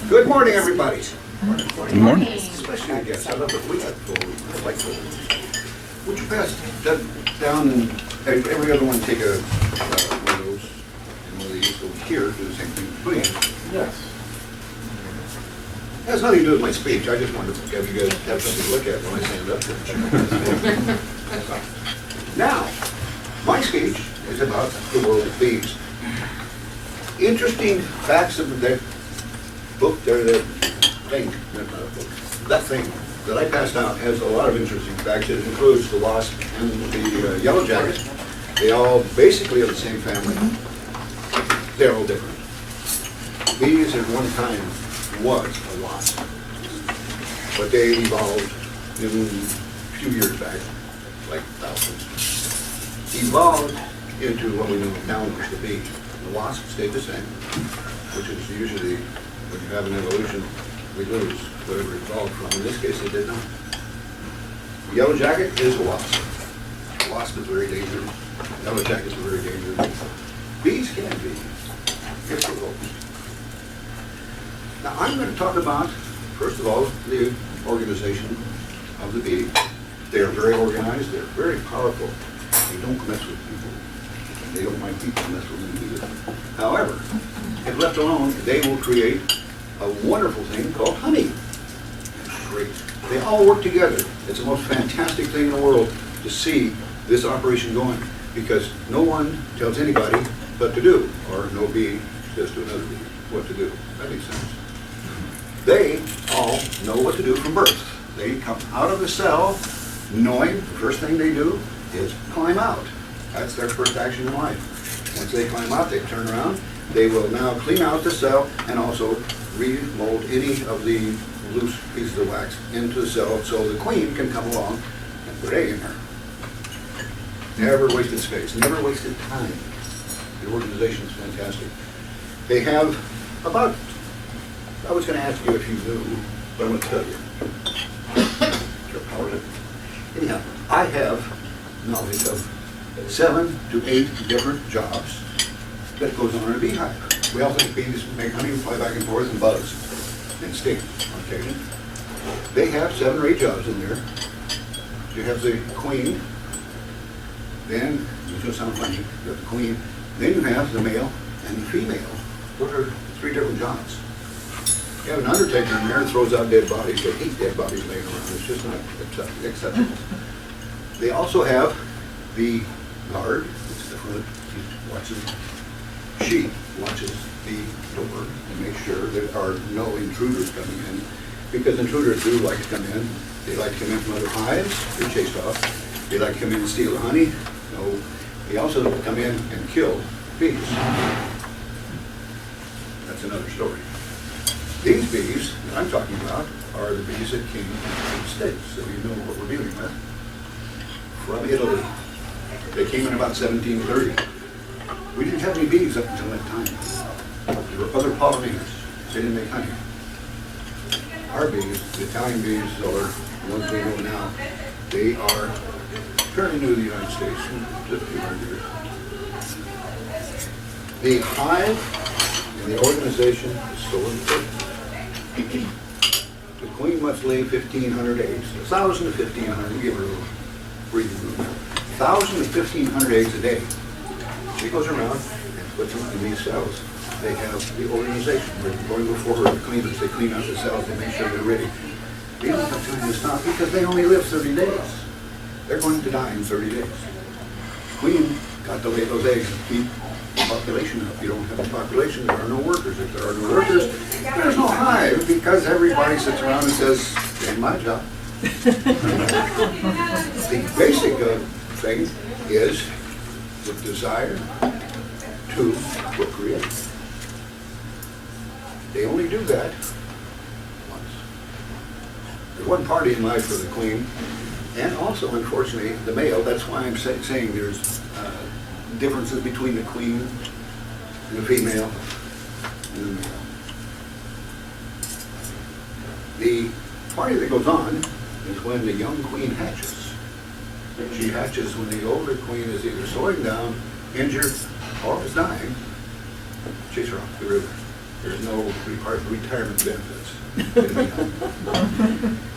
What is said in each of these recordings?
Good morning, everybody. Good morning. Especially, I guess. I love it. We got full. I like full. Would you pass that down and every other one take a one of those and one of these over here, do the same thing between. Yes. It has nothing to do with my speech. I just wanted to have you guys have something to look at when I stand up here. Now, my speech is about the world of bees. Interesting facts of that book there, that thing, not a book, that thing that I passed out has a lot of interesting facts. It includes the wasp and the yellow jacket. They all basically are the same family. They're all different. Bees at one time was a wasp, but they evolved in a few years back, like thousands. Evolved into what we know now as the bee. The wasp stayed the same, which is usually when you have an evolution, we lose whatever it evolved from. In this case, it did not. The yellow jacket is a wasp. The wasp is very dangerous. The yellow jacket is very dangerous. Bees can be, if provoked. Now, I'm going to talk about, first of all, the organization of the bee. They are very organized. They're very powerful. They don't mess with people. They don't mind people mess with them either. However, if left alone, they will create a wonderful thing called honey. It's great. They all work together. It's the most fantastic thing in the world to see this operation going, because no one tells anybody what to do, or no bee says to another bee what to do. That makes sense. They all know what to do from birth. They come out of the cell knowing the first thing they do is climb out. That's their first action in life. Once they climb out, they turn around. They will now clean out the cell and also remold any of the loose pieces of wax into the cell so the queen can come along and put egg in her. Never wasted space, never wasted time. The organization is fantastic. They have about, I was going to ask you if you knew, but I'm going to tell you. Your power limit. Anyhow, I have knowledge of 7 to 8 different jobs that goes on in a beehive. We also think bees make honey, fly back and forth, and buzz, and sting on occasion. They have 7 or 8 jobs in there. You have the queen, then, it's going to sound funny, you have the queen, then you have the male and the female. Those are 3 different jobs. You have an undertaker in there that throws out dead bodies. They hate dead bodies laying around. It's just not acceptable. They also have the guard, which is the front. She watches the door and makes sure there are no intruders coming in, because intruders do like to come in. They like to come in from other hives. They're chased off. They like to come in and steal the honey. No. They also come in and kill bees. That's another story. These bees that I'm talking about are the bees that came from the United States, so you know what we're dealing with. From Italy. They came in about 1730. We didn't have any bees up until that time. There were other pollinators. They didn't make honey. Our bees, the Italian bees, or the ones we know now, they are fairly new to the United States, just a few hundred years. The hive and the organization is so important. The queen must lay 1,500 eggs, 1,000 to 1,500, give her a little breathing room. 1,000 to 1,500 eggs a day. She goes around and puts them in these cells. They have the organization. They're going before her, the cleaners. They clean out the cells. They make sure they're ready. They don't have time to stop because they only live 30 days. They're going to die in 30 days. Queen got to lay those eggs and keep the population up. You don't have a population, there are no workers. If there are no workers, there's no hive, because everybody sits around and says, "Did my job." The basic thing is the desire to procreate. They only do that once. There's one party in life for the queen, and also, unfortunately, the male. That's why I'm saying there's differences between the queen and the female and the male. The party that goes on is when the young queen hatches. She hatches when the older queen is either slowing down, injured, or is dying. Chase her off the river. There's no retirement benefits.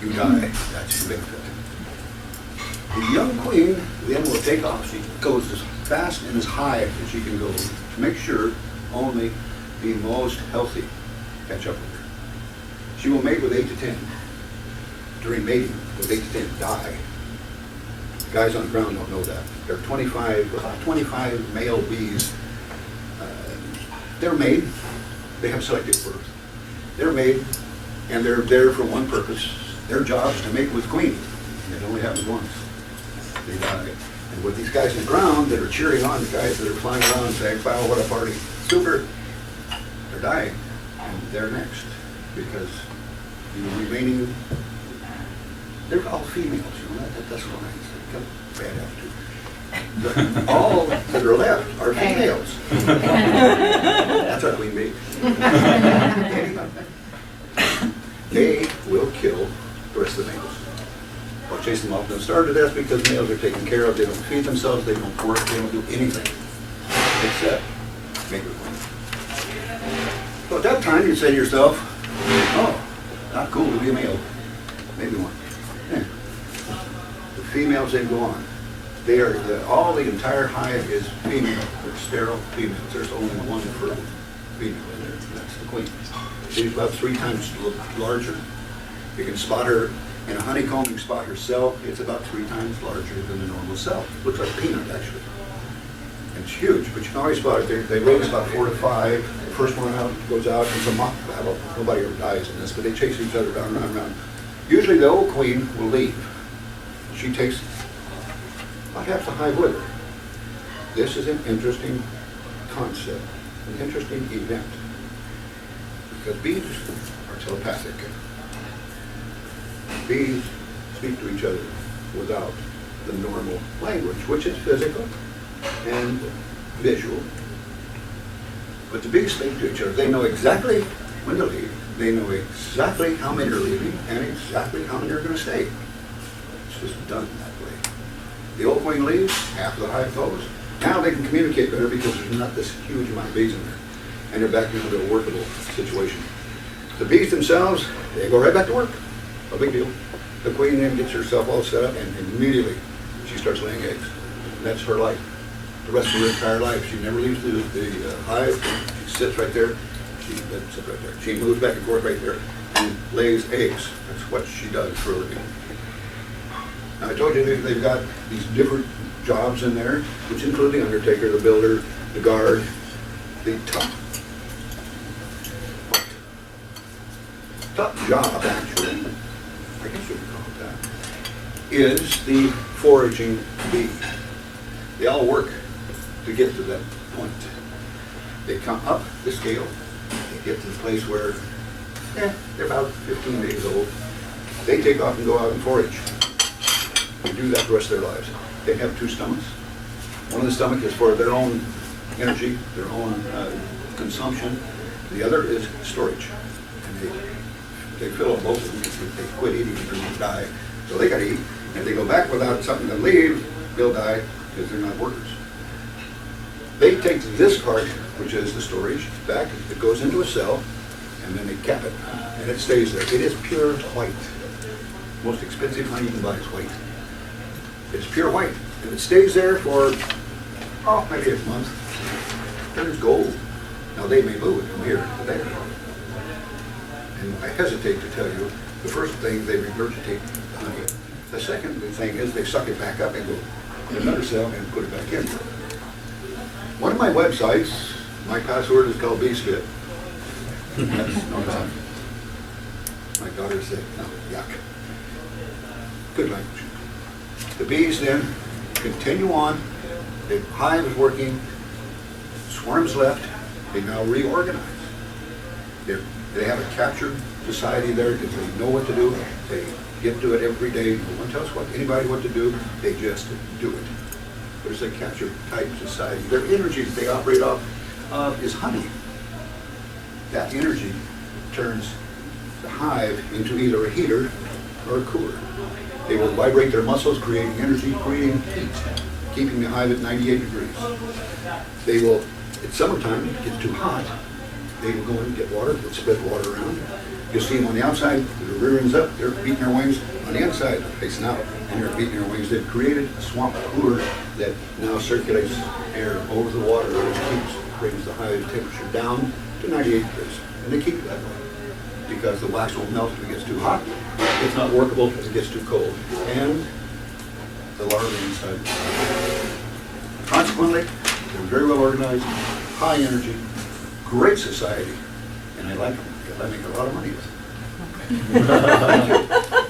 You die, that's your benefit. The young queen then will take off. She goes as fast and as high as she can go to make sure only the most healthy catch up with her. She will mate with 8 to 10. During mating, with 8 to 10 die. The guys on the ground don't know that. There are about 25 male bees. They're made. They have selective birth. They're made, and they're there for one purpose. Their job is to mate with queen. It only happens once. They die. And with these guys on the ground that are cheering on the guys that are flying around saying, wow, what a party. Super. They're dying. And they're next. Because the remaining, they're all females, you know, that's what I got a bad attitude. All that are left are females. That's our queen bee. They will kill the rest of the males. Or chase them off and starve to death because males are taken care of. They don't feed themselves, they don't work, they don't do anything except make a queen. So at that time you say to yourself, oh, not cool to be a male. Maybe one. Yeah. The females then go on. They are all the entire hive is female. They're sterile females. There's only one fertile female in there. That's the queen. She's about 3 times larger. You can spot her in a honeycomb. You can spot her cell. It's about 3 times larger than the normal cell. Looks like a peanut actually. And it's huge, but you can always spot it. They raise about 4 to 5. The first one out goes out. It's a mock battle. Nobody ever dies in this, but they chase each other down, round. Usually the old queen will leave. She takes about half the hive with her. This is an interesting concept, an interesting event, because bees are telepathic. Bees speak to each other without the normal language, which is physical and visual. But the bees speak to each other. They know exactly when to leave. They know exactly how many are leaving and exactly how many are going to stay. It's just done that way. The old queen leaves, half of the hive goes. Now they can communicate better because there's not this huge amount of bees in there. And they're back into a workable situation. The bees themselves, they go right back to work. No big deal. The queen then gets herself all set up and immediately she starts laying eggs. And that's her life. The rest of her entire life. She never leaves the hive. She sits right there. She sits right there. She moves back and forth right there and lays eggs. That's what she does for a living. Now I told you they've got these different jobs in there, which include the undertaker, the builder, the guard, the top job actually, I guess you could call it that, is the foraging bee. They all work to get to that point. They come up the scale, they get to the place where they're about 15 days old. They take off and go out and forage. They do that the rest of their lives. They have 2 stomachs. One of the stomachs is for their own energy, their own consumption. The other is storage. And they fill up both of them because they quit eating and they die. So they got to eat. And if they go back without something to leave, they'll die because they're not workers. They take this part, which is the storage, back. It goes into a cell, and then they cap it. And it stays there. It is pure white. Most expensive honey you can buy is white. It's pure white, and it stays there for, maybe a month. Turns gold. Now they may move it from here to there. And I hesitate to tell you, the first thing, they regurgitate the honey. The second thing is they suck it back up and go in another cell and put it back in. One of my websites, my password is called BeeSpit. That's no time. My daughter said, no, yuck. Good language. The bees then continue on. The hive is working. Swarms left. They now reorganize. They have a captured society there because they know what to do. They get to it every day. No one tells anybody what to do. They just do it. There's a captured type society. Their energy that they operate off of is honey. That energy turns the hive into either a heater or a cooler. They will vibrate their muscles, creating energy, creating heat, keeping the hive at 98 degrees. They will, at summertime, it gets too hot. They will go in and get water, they'll spread water around. You'll see them on the outside, the rear ends up, they're beating their wings. On the inside, they're facing out, and they're beating their wings. They've created a swamp cooler that now circulates air over the water, which brings the high temperature down to 98 degrees. And they keep it that way because the wax will melt if it gets too hot. It's not workable if it gets too cold. And the larvae inside. Consequently, they're very well organized, high energy, great society, and I like them because I make a lot of money with them. Thank you.